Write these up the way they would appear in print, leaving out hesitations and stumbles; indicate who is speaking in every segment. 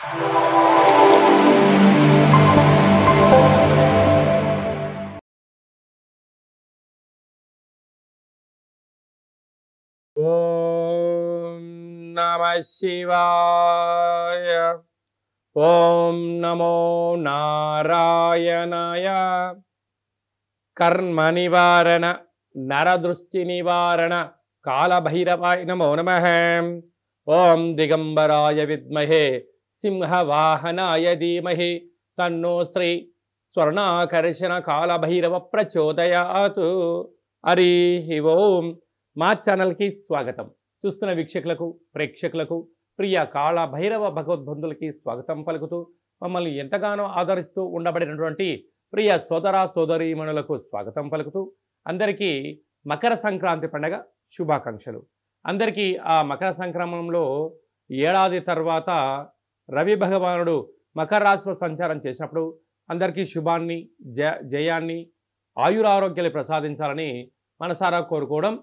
Speaker 1: ఓం నమః శివాయ. ఓం నమో నారాయణాయ. కర్మ నివారణ నరదృష్టి నివారణ కాళభైరవాయ నమో నమః. ఓం దిగంబరాయ విద్మహే సింహవాహనాయ ధీమహి తన్నో శ్రీ స్వర్ణాకర్షణ కాళభైరవ ప్రచోదయాతు. హరి ఓం. మా ఛానల్కి స్వాగతం. చూస్తున్న వీక్షకులకు ప్రేక్షకులకు ప్రియ కాళభైరవ భగవద్బంధులకి స్వాగతం పలుకుతూ మమ్మల్ని ఎంతగానో ఆదరిస్తూ ఉండబడినటువంటి ప్రియ సోదర సోదరీమణులకు స్వాగతం పలుకుతూ అందరికీ మకర సంక్రాంతి పండుగ శుభాకాంక్షలు. అందరికీ ఆ మకర సంక్రమణంలో ఏడాది తర్వాత రవి భగవానుడు మకర రాశిలో సంచారం చేసినప్పుడు అందరికీ శుభాన్ని జయాన్ని ఆయురారోగ్యాలు ప్రసాదించాలని మనసారా కోరుకోవడం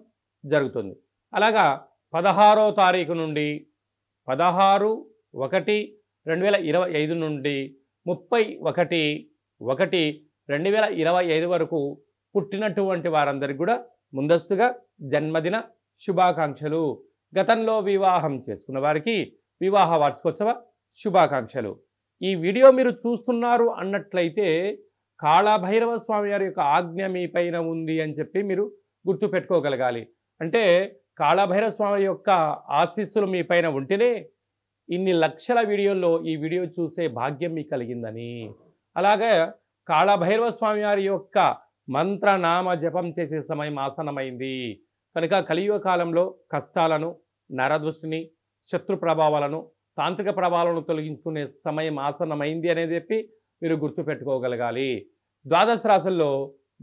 Speaker 1: జరుగుతుంది. అలాగా 16వ తారీఖు నుండి 16/1/2025 నుండి 31/1/2025 వరకు పుట్టినటువంటి వారందరికీ కూడా ముందస్తుగా జన్మదిన శుభాకాంక్షలు. గతంలో వివాహం చేసుకున్న వారికి వివాహ వార్షికోత్సవ శుభాకాంక్షలు. ఈ వీడియో మీరు చూస్తున్నారు అన్నట్లయితే కాళభైరవ స్వామి వారి యొక్క ఆజ్ఞ మీ పైన ఉంది అని చెప్పి మీరు గుర్తు పెట్టుకోగలగాలి. అంటే కాళభైరవ స్వామి యొక్క ఆశీస్సులు మీ పైన ఉంటేనే ఇన్ని లక్షల వీడియోల్లో ఈ వీడియో చూసే భాగ్యం మీకు కలిగిందని. అలాగే కాళభైరవ స్వామి వారి యొక్క మంత్రనామ జపం చేసే సమయం ఆసనమైంది కనుక కలియుగ కాలంలో కష్టాలను, నరదృష్టిని, శత్రు ప్రభావాలను, తాంత్రిక ప్రభావాలను తొలగించుకునే సమయం ఆసనమైంది అనేది చెప్పి మీరు గుర్తుపెట్టుకోగలగాలి. ద్వాదశ రాశుల్లో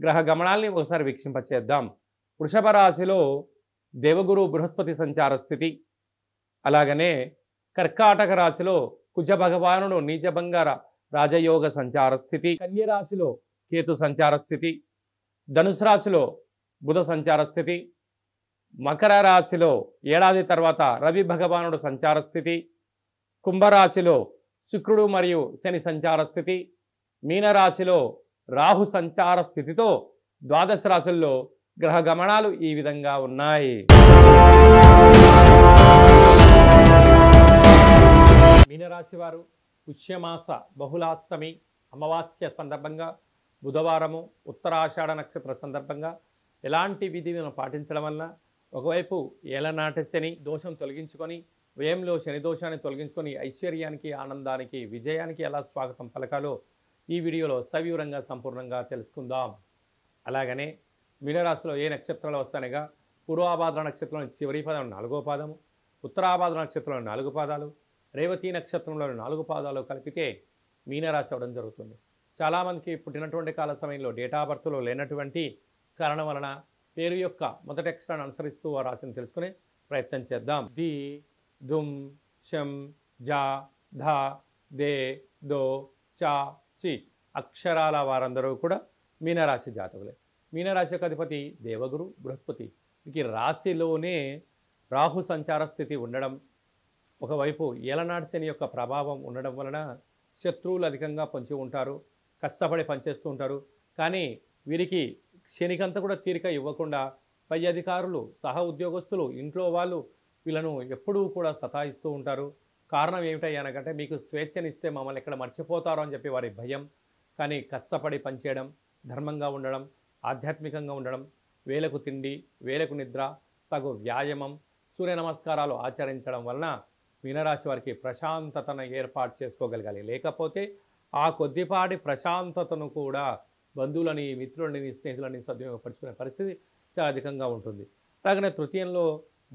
Speaker 1: గ్రహ గమనాల్ని ఒకసారి వీక్షింపచేద్దాం. వృషభ రాశిలో దేవగురు బృహస్పతి సంచార స్థితి, అలాగనే కర్కాటక రాశిలో కుజ భగవానుడు నీచభంగ రాజయోగ సంచార స్థితి, కన్య రాశిలో కేతు సంచార స్థితి, ధనుసు రాశిలో బుధ సంచార స్థితి, మకర రాశిలో ఏడాది తర్వాత రవి భగవానుడు సంచార స్థితి, కుంభరాశిలో శుక్రుడు మరియు శని సంచార స్థితి, మీనరాశిలో రాహు సంచార స్థితితో ద్వాదశ రాశుల్లో గ్రహ గమనాలు ఈ విధంగా ఉన్నాయి. మీనరాశి వారు పుష్యమాస బహుళాష్టమి అమావాస్య సందర్భంగా బుధవారము ఉత్తరాషాఢ నక్షత్ర సందర్భంగా ఎలాంటి విధిని పాటించడం వల్ల ఒకవైపు ఏలనాటి శని దోషం తొలగించుకొని వ్యయంలో శని దోషాన్ని తొలగించుకొని ఐశ్వర్యానికి, ఆనందానికి, విజయానికి ఎలా స్వాగతం పలకాలో ఈ వీడియోలో సవివరంగా సంపూర్ణంగా తెలుసుకుందాం. అలాగనే మీనరాశిలో ఏ నక్షత్రాలు వస్తానగా పూర్వాభాద్ర నక్షత్రంలోని చివరి పదం 4వ పాదము, ఉత్తరాభాద్ర నక్షత్రంలోని 4 పాదాలు, రేవతి నక్షత్రంలోని 4 పాదాలు కలిపితే మీనరాశి అవ్వడం జరుగుతుంది. చాలామందికి పుట్టినటువంటి కాల సమయంలో డేటా బర్త్లో లేనటువంటి కారణం వలన పేరు యొక్క మొదటి అక్షరాన్ని అనుసరిస్తూ ఆ రాశిని తెలుసుకునే ప్రయత్నం చేద్దాం. ది, దుమ్, షం, జా, ధ, దే, దో, చా, చి అక్షరాల వారందరూ కూడా మీనరాశి జాతకులే. మీనరాశి యొక్క అధిపతి దేవగురు బృహస్పతి. ఈ రాశిలోనే రాహు సంచార స్థితి ఉండడం, ఒకవైపు ఏలనాటి శని యొక్క ప్రభావం ఉండడం వలన శత్రువులు అధికంగా పొంచి ఉంటారు, కష్టపడి పనిచేస్తూ ఉంటారు. కానీ వీరికి శనికంతా కూడా తీరిక ఇవ్వకుండా పై అధికారులు, సహ ఉద్యోగస్తులు, ఇంట్లో వాళ్ళు వీళ్ళను ఎప్పుడూ కూడా సతాయిస్తూ ఉంటారు. కారణం ఏమిటయ్యానకంటే మీకు స్వేచ్ఛనిస్తే మమ్మల్ని ఎక్కడ మర్చిపోతారో అని చెప్పి వారి భయం. కానీ కష్టపడి పనిచేయడం, ధర్మంగా ఉండడం, ఆధ్యాత్మికంగా ఉండడం, వేలకు తిండి, వేలకు నిద్ర, తగు వ్యాయామం, సూర్య నమస్కారాలు ఆచరించడం వలన మీనరాశి వారికి ప్రశాంతతను ఏర్పాటు చేసుకోగలగాలి. లేకపోతే ఆ కొద్దిపాటి ప్రశాంతతను కూడా బంధువులని, మిత్రులని, స్నేహితులని సద్వినియోగపరుచుకునే పరిస్థితి చాలా అధికంగా ఉంటుంది. అలాగనే తృతీయంలో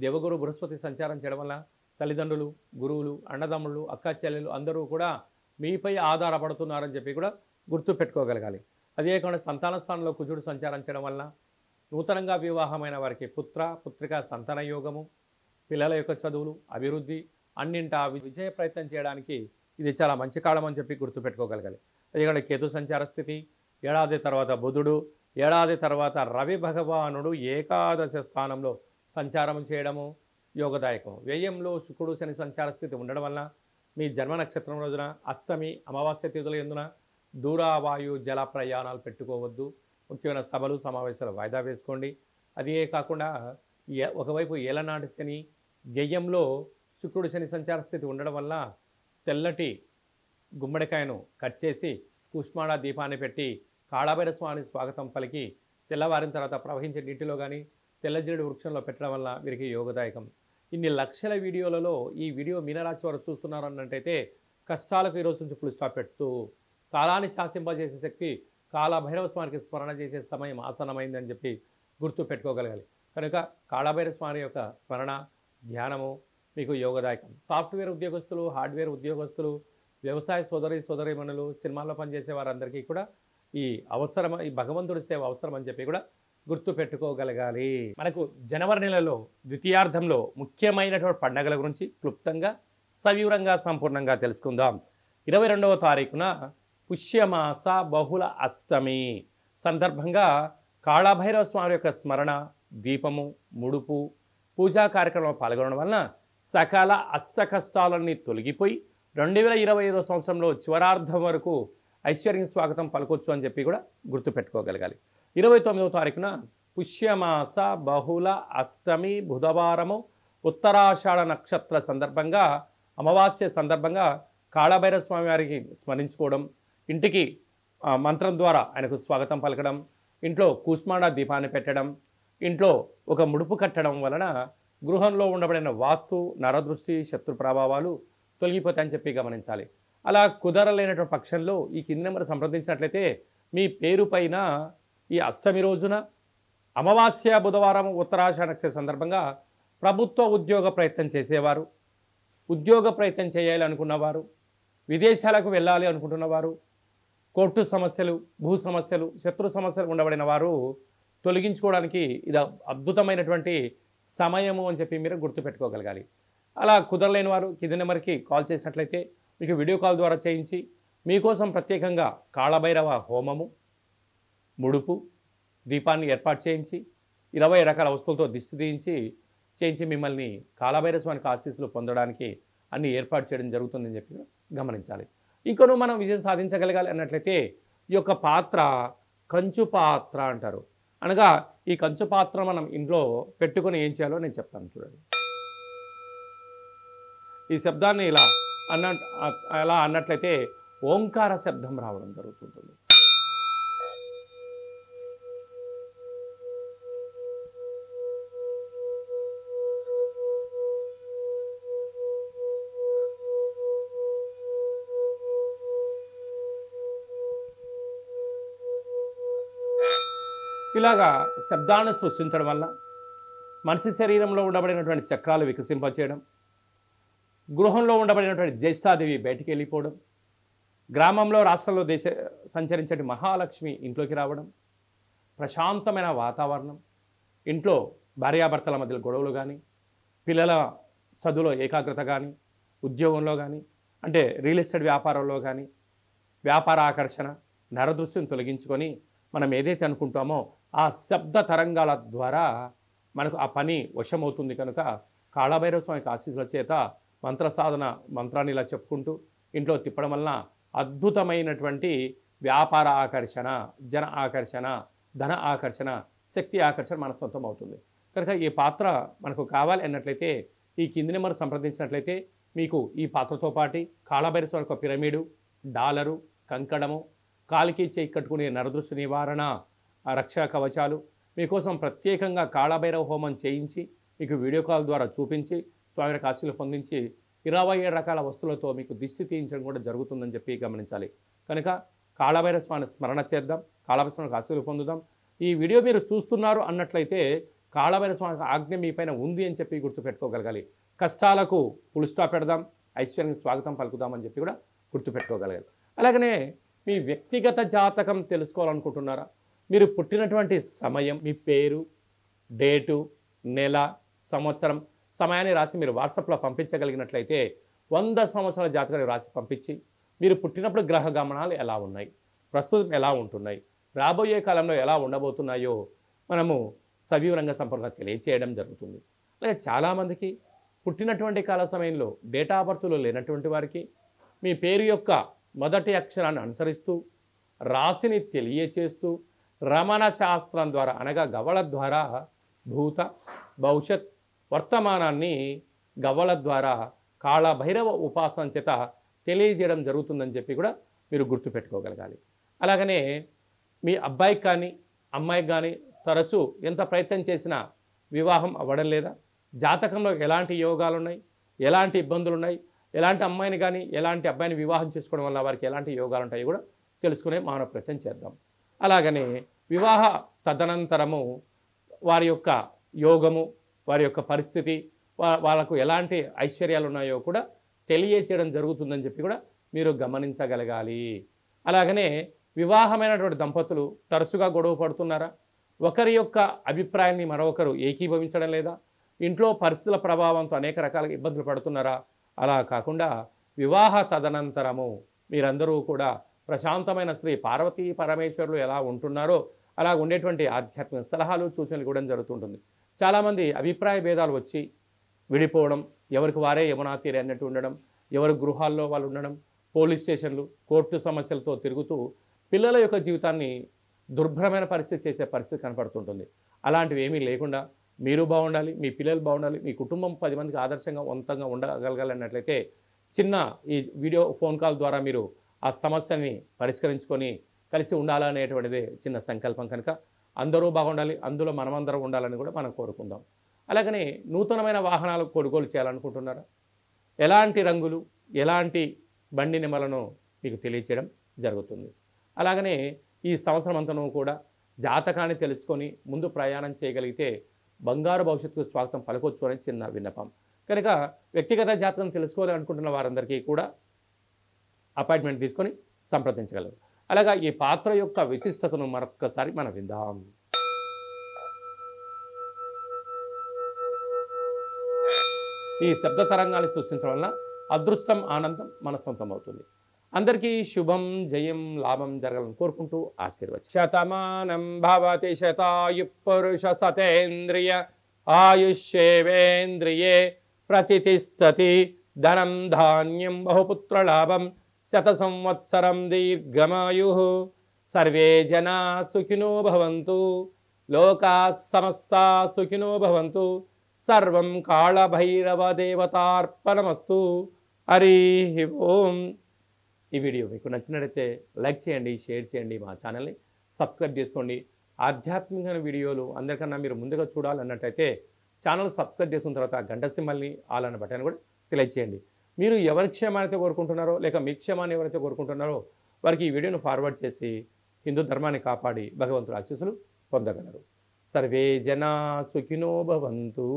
Speaker 1: దేవగురు బృహస్పతి సంచారం చేయడం వల్ల తల్లిదండ్రులు, గురువులు, అన్నదమ్ముళ్ళు, అక్క చెల్లెలు అందరూ కూడా మీపై ఆధారపడుతున్నారని చెప్పి కూడా గుర్తు పెట్టుకోగలగాలి. అదే కాకుండా సంతాన స్థానంలో కుజుడు సంచారం చేయడం వలన నూతనంగా వివాహమైన వారికి పుత్ర, పుత్రిక, సంతాన యోగము, పిల్లల యొక్క చదువులు, అభివృద్ధి అన్నింటా విజయ ప్రయత్నం చేయడానికి ఇది చాలా మంచి కాలం అని చెప్పి గుర్తుపెట్టుకోగలగాలి. అదే కేతు సంచార స్థితి, ఏడాది తర్వాత బుధుడు, ఏడాది తర్వాత రవి భగవానుడు ఏకాదశ స్థానంలో సంచారం చేయడము యోగదాయకం. వ్యయంలో శుక్రుడు శని సంచార స్థితి ఉండడం వలన మీ జన్మ నక్షత్రం రోజున అష్టమి అమావాస్య తిథుల ఎందున దూర వాయు జల ప్రయాణాలు పెట్టుకోవద్దు. ముఖ్యమైన సభలు సమావేశాలు వాయిదా వేసుకోండి. అదే కాకుండా ఒకవైపు ఏలనాటి శని, వ్యయంలో శుక్రుడు శని సంచార స్థితి ఉండడం వల్ల తెల్లటి గుమ్మడికాయను కట్ చేసి కుష్మాండ దీపాన్ని పెట్టి కాళభైరవ స్వామి స్వాగతం పలికి తెల్లవారిన తర్వాత ప్రవహించే నీటిలో కానీ తెల్లజిరుడు వృక్షంలో పెట్టడం వల్ల వీరికి యోగదాయకం. ఇన్ని లక్షల వీడియోలలో ఈ వీడియో మీనరాశి వారు చూస్తున్నారు అన్నట్టయితే కష్టాలకు ఈరోజు నుంచి ఫుల్ స్టాప్ పెడుతూ కాలాన్ని శాసింపజేసే శక్తి కాళభైరవ స్వామికి స్మరణ చేసే సమయం ఆసనమైందని చెప్పి గుర్తు పెట్టుకోగలగాలి. కనుక కాళభైరవ స్వామి యొక్క స్మరణ ధ్యానము మీకు యోగదాయకం. సాఫ్ట్వేర్ ఉద్యోగస్తులు, హార్డ్వేర్ ఉద్యోగస్తులు, వ్యవసాయ సోదరీమణులు, సినిమాల్లో పనిచేసే వారందరికీ కూడా ఈ భగవంతుడి సేవ అవసరం అని చెప్పి కూడా గుర్తు పెట్టుకోగలగాలి. మనకు జనవరి నెలలో ద్వితీయార్థంలో ముఖ్యమైనటువంటి పండుగల గురించి క్లుప్తంగా సవివరంగా సంపూర్ణంగా తెలుసుకుందాం. 22వ తారీఖున పుష్యమాస బహుళ అష్టమి సందర్భంగా కాళభైరవ స్వామి యొక్క స్మరణ, దీపము, ముడుపు, పూజా కార్యక్రమంలో పాల్గొనడం వలన సకల అష్ట కష్టాలన్నీ తొలగిపోయి 2025వ సంవత్సరంలో చివరార్థం వరకు ఐశ్వర్యం స్వాగతం పలకొచ్చు అని చెప్పి కూడా గుర్తుపెట్టుకోగలగాలి. 29వ తారీఖున పుష్యమాస బహుళ అష్టమి బుధవారము ఉత్తరాషాఢ నక్షత్ర సందర్భంగా అమావాస్య సందర్భంగా కాళభైరవ స్వామి వారికి స్మరించుకోవడం, ఇంటికి మంత్రం ద్వారా ఆయనకు స్వాగతం పలకడం, ఇంట్లో కూష్మాండ దీపాన్ని పెట్టడం, ఇంట్లో ఒక ముడుపు కట్టడం వలన గృహంలో ఉండబడిన వాస్తు, నరదృష్టి, శత్రు ప్రభావాలు తొలగిపోతాయని చెప్పి గమనించాలి. అలా కుదరలేనటువంటి పక్షంలో ఈ కింది నెంబర్ సంప్రదించినట్లయితే మీ పేరు పైన ఈ అష్టమి రోజున అమావాస్య బుధవారం ఉత్తరాషాఢ నక్షత్ర సందర్భంగా ప్రభుత్వ ఉద్యోగ ప్రయత్నం చేసేవారు, ఉద్యోగ ప్రయత్నం చేయాలి అనుకున్నవారు, విదేశాలకు వెళ్ళాలి అనుకుంటున్నవారు, కోర్టు సమస్యలు, భూ సమస్యలు, శత్రు సమస్యలు ఉండబడిన వారు తొలగించుకోవడానికి ఇది అద్భుతమైనటువంటి సమయము అని చెప్పి మీరు గుర్తుపెట్టుకోగలగాలి. అలా కుదరలేని వారు కింది నెంబర్కి కాల్ చేసినట్లయితే మీకు వీడియో కాల్ ద్వారా చేయించి మీకోసం ప్రత్యేకంగా కాళభైరవ హోమము, ముడుపు, దీపాన్ని ఏర్పాటు చేయించి 20 రకాల వస్తువులతో దిష్టి చేయించి మిమ్మల్ని కాళభైరవ స్వామికి ఆశీస్సులు పొందడానికి అన్ని ఏర్పాటు చేయడం జరుగుతుందని చెప్పి గమనించాలి. ఇంకొను మనం విజయం సాధించగలగాలి అన్నట్లయితే ఈ యొక్క పాత్ర కంచు పాత్ర అంటారు. అనగా ఈ కంచు పాత్ర మనం ఇంట్లో పెట్టుకొని ఏం చేయాలో నేను చెప్తాను చూడండి. ఈ శబ్దాన్ని ఇలా అన్నట్లయితే ఓంకార శబ్దం రావడం జరుగుతుంటుంది. ఇలాగా శబ్దాన్ని సృష్టించడం వల్ల మనిషి శరీరంలో ఉండబడినటువంటి చక్రాలు వికసింపచేయడం, గృహంలో ఉండబడినటువంటి జ్యేష్ఠాదేవి బయటికి వెళ్ళిపోవడం, గ్రామంలో రాష్ట్రంలో సంచరించే మహాలక్ష్మి ఇంట్లోకి రావడం, ప్రశాంతమైన వాతావరణం, ఇంట్లో భార్యాభర్తల మధ్య గొడవలు కానీ, పిల్లల చదువులో ఏకాగ్రత కానీ, ఉద్యోగంలో కానీ, అంటే రియల్ ఎస్టేట్ వ్యాపారంలో కానీ వ్యాపార ఆకర్షణ, నరదృష్టిని తొలగించుకొని మనం ఏదైతే అనుకుంటామో ఆ శబ్ద తరంగాల ద్వారా మనకు ఆ పని వశమవుతుంది. కనుక కాళభైరవ స్వామికి ఆశీస్సుల చేత మంత్ర సాధన మంత్రాన్ని ఇలా చెప్పుకుంటూ ఇంట్లో తిప్పడం వలన అద్భుతమైనటువంటి వ్యాపార ఆకర్షణ, జన ఆకర్షణ, ధన ఆకర్షణ, శక్తి ఆకర్షణ మన సొంతం అవుతుంది. కనుక ఈ పాత్ర మనకు కావాలి అన్నట్లయితే ఈ కింది నెంబర్ సంప్రదించినట్లయితే మీకు ఈ పాత్రతో పాటు కాళభైరవ స్వామి యొక్క పిరమిడు, డాలరు, కంకణము, కాలికి చేయి కట్టుకునే నరదృష్టి నివారణ, రక్షా కవచాలు మీకోసం ప్రత్యేకంగా కాళభైరవ హోమం చేయించి మీకు వీడియో కాల్ ద్వారా చూపించి స్వామి ఆశీస్సులు పొందించి 27 రకాల వస్తువులతో మీకు దిష్టి తీయించడం కూడా జరుగుతుందని చెప్పి గమనించాలి. కనుక కాళభైరవ స్వామి స్మరణ చేద్దాం, కాళభైరవ స్వామికి ఆశీస్సులు పొందుదాం. ఈ వీడియో మీరు చూస్తున్నారు అన్నట్లయితే కాళభైరవ స్వామి ఆజ్ఞ మీ పైన ఉంది అని చెప్పి గుర్తుపెట్టుకోగలగాలి. కష్టాలకు ఫుల్ స్టాప్ పెడదాం, ఐశ్వర్యానికి స్వాగతం పలుకుదామని చెప్పి కూడా గుర్తుపెట్టుకోగలగాలి. అలాగనే మీ వ్యక్తిగత జాతకం తెలుసుకోవాలనుకుంటున్నారా? మీరు పుట్టినటువంటి సమయం, మీ పేరు, డేటు, నెల, సంవత్సరం, సమయాన్ని రాసి మీరు వాట్సాప్లో పంపించగలిగినట్లయితే 100 సంవత్సరాల జాతకాన్ని రాసి పంపించి మీరు పుట్టినప్పుడు గ్రహ గమనాలు ఎలా ఉన్నాయి, ప్రస్తుతం ఎలా ఉంటున్నాయి, రాబోయే కాలంలో ఎలా ఉండబోతున్నాయో మనము సవివరంగా సంపూర్ణంగా తెలియచేయడం జరుగుతుంది. అలాగే చాలామందికి పుట్టినటువంటి కాల సమయంలో డేటా ఆఫ్ బర్త్లో లేనటువంటి వారికి మీ పేరు యొక్క మొదటి అక్షరాన్ని అనుసరిస్తూ రాశిని తెలియచేస్తూ రమణ శాస్త్రం ద్వారా అనగా గవ్వల ద్వారా భూత భవిష్యత్ వర్తమానాన్ని గవ్వల ద్వారా కాళభైరవ ఉపాసన చేత తెలియజేయడం జరుగుతుందని చెప్పి కూడా మీరు గుర్తుపెట్టుకోగలగాలి. అలాగనే మీ అబ్బాయికి కానీ అమ్మాయికి కానీ తరచూ ఎంత ప్రయత్నం చేసినా వివాహం అవ్వడం లేదా, జాతకంలో ఎలాంటి యోగాలు ఉన్నాయి, ఎలాంటి ఇబ్బందులు ఉన్నాయి, ఎలాంటి అమ్మాయిని కానీ ఎలాంటి అబ్బాయిని వివాహం చేసుకోవడం వల్ల వారికి ఎలాంటి యోగాలు ఉంటాయి కూడా తెలుసుకునే మానవ ప్రయత్నం చేద్దాం. అలాగనే వివాహ తదనంతరము వారి యొక్క యోగము, వారి యొక్క పరిస్థితి, వాళ్ళకు ఎలాంటి ఐశ్వర్యాలు ఉన్నాయో కూడా తెలియచేయడం జరుగుతుందని చెప్పి కూడా మీరు గమనించగలగాలి. అలాగనే వివాహమైనటువంటి దంపతులు తరచుగా గొడవ పడుతున్నారా, ఒకరి యొక్క అభిప్రాయాన్ని మరొకరు ఏకీభవించడం లేదా, ఇంట్లో పరిస్థితుల ప్రభావంతో అనేక రకాల ఇబ్బందులు పడుతున్నారా, అలా కాకుండా వివాహ తదనంతరము మీరందరూ కూడా ప్రశాంతమైన శ్రీ పార్వతీ పరమేశ్వరులు ఎలా ఉంటున్నారో అలా ఉండేటువంటి ఆధ్యాత్మిక సలహాలు సూచనలు ఇవ్వడం జరుగుతుంటుంది. చాలామంది అభిప్రాయ భేదాలు వచ్చి విడిపోవడం, ఎవరికి వారే యమునా తీరే అన్నట్టు ఉండడం, ఎవరి గృహాల్లో వాళ్ళు ఉండడం, పోలీస్ స్టేషన్లు కోర్టు సమస్యలతో తిరుగుతూ పిల్లల యొక్క జీవితాన్ని దుర్భరమైన పరిస్థితి చేసే పరిస్థితి కనపడుతుంటుంది. అలాంటివి ఏమీ లేకుండా మీరు బాగుండాలి, మీ పిల్లలు బాగుండాలి, మీ కుటుంబం 10 మందికి ఆదర్శంగా వంతంగా ఉండగలగాలన్నట్లయితే చిన్న ఈ వీడియో ఫోన్ కాల్ ద్వారా మీరు ఆ సమస్యని పరిష్కరించుకొని కలిసి ఉండాలనేటువంటిదే చిన్న సంకల్పం. కనుక అందరూ బాగుండాలి, అందులో మనమందరం ఉండాలని కూడా మనం కోరుకుందాం. అలాగనే నూతనమైన వాహనాలు కొనుగోలు చేయాలనుకుంటున్నారా, ఎలాంటి రంగులు ఎలాంటి బండి నెంబర్లను మీకు తెలియచేయడం జరుగుతుంది. అలాగనే ఈ సంవత్సరం అంతను కూడా జాతకాన్ని తెలుసుకొని ముందు ప్రయాణం చేయగలిగితే బంగారు భవిష్యత్తుకు స్వాగతం పలకొచ్చు అనేది చిన్న విన్నపం. కనుక వ్యక్తిగత జాతకం తెలుసుకోవాలనుకుంటున్న వారందరికీ కూడా అపాయింట్మెంట్ తీసుకొని సంప్రదించగలరు. అలాగా ఈ పాత్ర యొక్క విశిష్టతను మరొక్కసారి మనం విందాం. ఈ శబ్ద తరంగాన్ని సృష్టించడం వల్ల అదృష్టం ఆనందం మన సొంతం అవుతుంది. అందరికీ శుభం జయం లాభం జరగాలని కోరుకుంటూ ఆశీర్వచనం. శతమానం భవతి శతాయు పురుష సతేంద్రియ ఆయుష్యేవేంద్రియే ప్రతిష్టతి ధనం ధాన్యం బహుపుత్ర లాభం శత సంవత్సరం దీర్ఘమాయు. సర్వే జనా సుఖినో భవంతు, లోకా సమస్తా సుఖినో భవంతు. సర్వం కాళభైరవ దేవతార్పణమస్తు. హరి ఓం. ఈ వీడియో మీకు నచ్చినట్లయితే లైక్ చేయండి, షేర్ చేయండి, మా ఛానల్ని సబ్స్క్రైబ్ చేసుకోండి. ఆధ్యాత్మికమైన వీడియోలు అందరికన్నా మీరు ముందుగా చూడాలన్నట్టయితే ఛానల్ సబ్స్క్రైబ్ చేసుకున్న తర్వాత గంట సింబల్ని ఆల్ అన్న బటన్ కూడా తెలియజేయండి. మీరు ఎవరి క్షేమాన్ని కోరుకుంటున్నారో లేక మీ క్షేమాన్ని ఎవరైతే కోరుకుంటున్నారో వారికి ఈ వీడియోను ఫార్వర్డ్ చేసి హిందూ ధర్మాన్ని కాపాడి భగవంతుడి ఆశీస్సులు పొందగలరు. సర్వే జనా సుఖినో భవంతు.